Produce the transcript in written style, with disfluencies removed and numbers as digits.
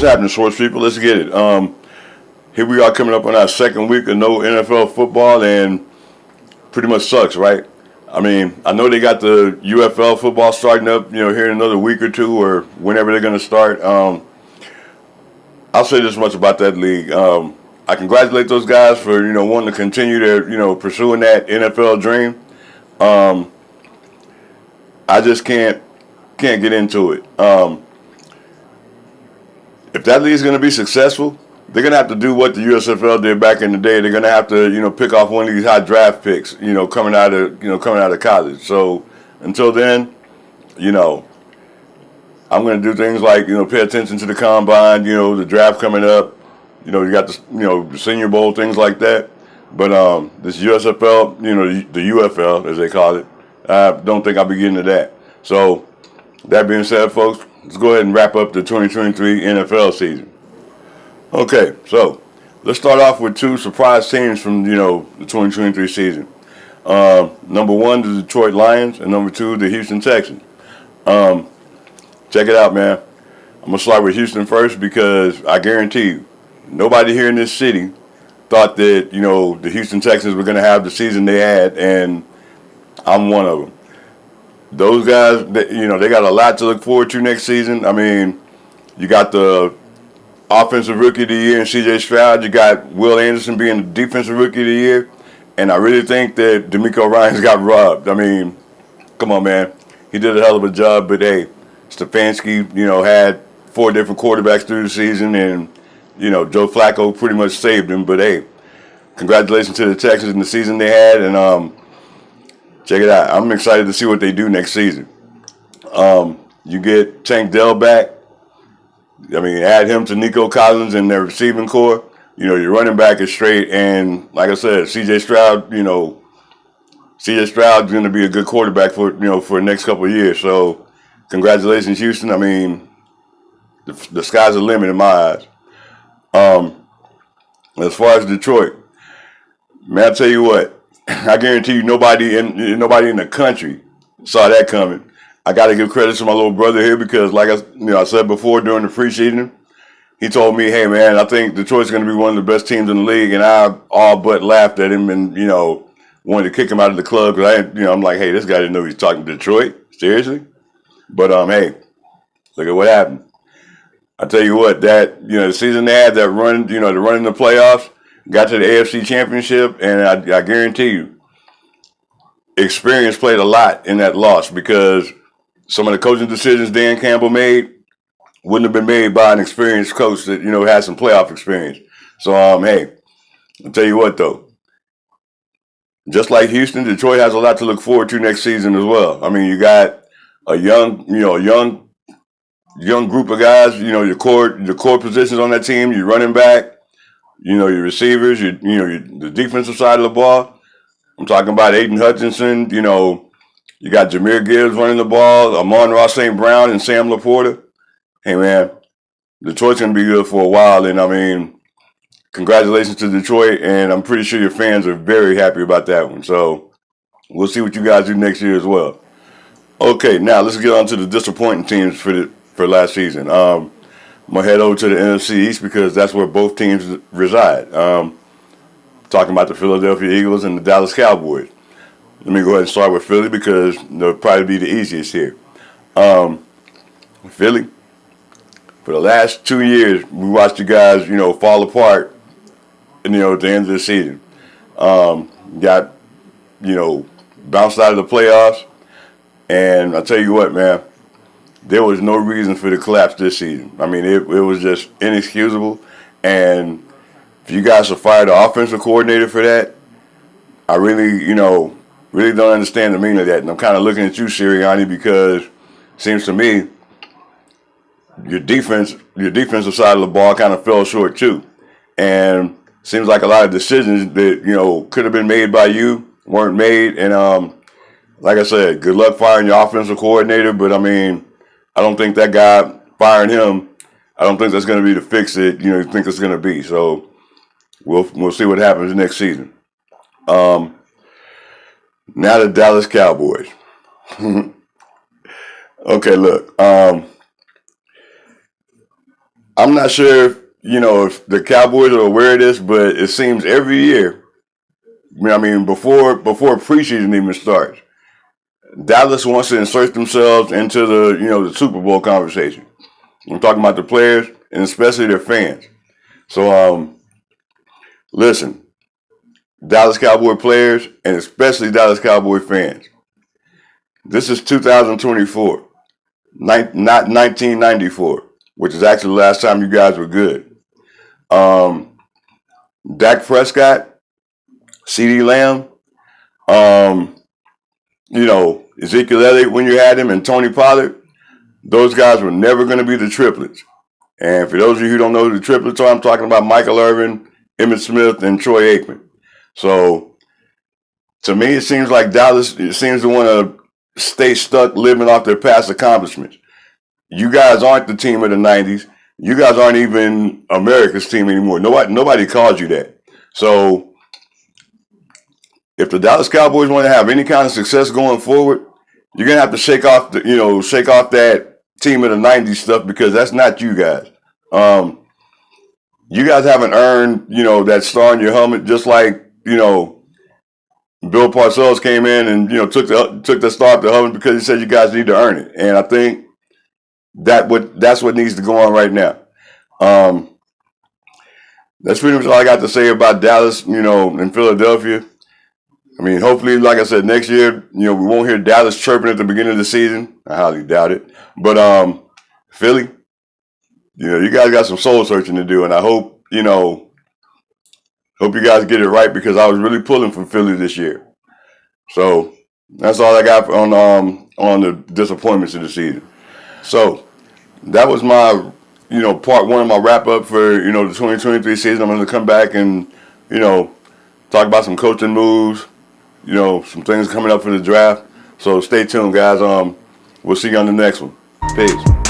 happening, sports people? Let's get it. Here we are coming up on our second week of no NFL football, and pretty much sucks, right? I mean, I know they got the UFL football starting up, here in another week or two, or whenever they're going to start. I'll say this much about that league. I congratulate those guys for wanting to continue their pursuing that NFL dream. I just can't get into it. If that league's going to be successful, they're going to have to do what the USFL did back in the day. They're going to have to, pick off one of these high draft picks, coming out of college. So until then, I'm going to do things like, pay attention to the combine, the draft coming up. You got the Senior Bowl, things like that. But this USFL, the UFL, as they call it, I don't think I'll be getting to that. So that being said, folks, let's go ahead and wrap up the 2023 NFL season. Okay, so let's start off with two surprise teams from, the 2023 season. Number one, the Detroit Lions, and number two, the Houston Texans. Check it out, man. I'm going to start with Houston first because I guarantee you, nobody here in this city thought that, the Houston Texans were going to have the season they had, and I'm one of them. Those guys, they got a lot to look forward to next season. I mean, you got the Offensive Rookie of the Year in C.J. Stroud. You got Will Anderson being the Defensive Rookie of the Year. And I really think that DeMeco Ryans got robbed. I mean, come on, man. He did a hell of a job, but hey, Stefanski, had 4 different quarterbacks through the season, and, Joe Flacco pretty much saved him. But hey, congratulations to the Texans in the season they had, and check it out. I'm excited to see what they do next season. You get Tank Dell back. I mean, add him to Nico Collins in their receiving core. Your running back is straight, and like I said, C.J. Stroud. C.J. Stroud's going to be a good quarterback for the next couple of years. So, congratulations, Houston. I mean, the sky's the limit in my eyes. As far as Detroit, man, I tell you what, I guarantee you nobody in the country saw that coming. I got to give credit to my little brother here because, like I said before during the preseason, he told me, "Hey, man, I think Detroit's going to be one of the best teams in the league," and I all but laughed at him and wanted to kick him out of the club because I'm like, "Hey, this guy didn't know he's talking to Detroit, seriously." But hey, look at what happened. I tell you what, that the season they had, that run, the run in the playoffs, got to the AFC Championship, and I guarantee you, experience played a lot in that loss because some of the coaching decisions Dan Campbell made wouldn't have been made by an experienced coach that had some playoff experience. So hey, I'll tell you what though, just like Houston, Detroit has a lot to look forward to next season as well. I mean, you got a young group of guys. Your core positions on that team. Your running back. Your receivers. The defensive side of the ball. I'm talking about Aiden Hutchinson. You got Jahmyr Gibbs running the ball, Amon-Ra St. Brown, and Sam Laporta. Hey, man, Detroit's going to be good for a while. And, I mean, congratulations to Detroit. And I'm pretty sure your fans are very happy about that one. So we'll see what you guys do next year as well. Okay, now let's get on to the disappointing teams for last season. I'm going to head over to the NFC East because that's where both teams reside. Talking about the Philadelphia Eagles and the Dallas Cowboys. Let me go ahead and start with Philly because they'll probably be the easiest here. Philly, for the last 2 years, we watched you guys, fall apart, at the end of the season. Got, bounced out of the playoffs. And I'll tell you what, man, there was no reason for the collapse this season. I mean, it was just inexcusable. And if you guys are fired the offensive coordinator for that, I really, really don't understand the meaning of that. And I'm kind of looking at you, Sirianni, because it seems to me your defensive side of the ball kind of fell short too. And seems like a lot of decisions that, could have been made by you weren't made. And like I said, good luck firing your offensive coordinator. But I mean, I don't think that guy firing him, I don't think that's going to be the fix that, you think it's going to be. So we'll see what happens next season. Now the Dallas Cowboys. Okay, look. I'm not sure if, if the Cowboys are aware of this, but it seems every year, before preseason even starts, Dallas wants to insert themselves into the Super Bowl conversation. I'm talking about the players and especially their fans. So, listen, Dallas Cowboy players and especially Dallas Cowboy fans. This is 2024, not 1994, which is actually the last time you guys were good. Dak Prescott, CeeDee Lamb, um, Ezekiel Elliott when you had him, and Tony Pollard, those guys were never going to be the triplets. And for those of you who don't know who the triplets are, I'm talking about Michael Irvin, Emmitt Smith, and Troy Aikman. So to me, it seems like Dallas seems to want to stay stuck living off their past accomplishments. You guys aren't the team of the 90s. You guys aren't even America's team anymore. Nobody calls you that. So if the Dallas Cowboys want to have any kind of success going forward, you're gonna have to shake off that team of the '90s stuff because that's not you guys. You guys haven't earned that star in your helmet, just like Bill Parcells came in and took the star off the helmet because he said you guys need to earn it, and I think that's what needs to go on right now. That's pretty much all I got to say about Dallas, and Philadelphia. Hopefully, like I said, next year, we won't hear Dallas chirping at the beginning of the season. I highly doubt it. But Philly, you guys got some soul searching to do, and I hope you guys get it right because I was really pulling for Philly this year. So that's all I got on the disappointments of the season. So that was my part one of my wrap up for the 2023 season. I'm going to come back and talk about some coaching moves. Some things coming up for the draft. So stay tuned, guys. We'll see you on the next one. Peace.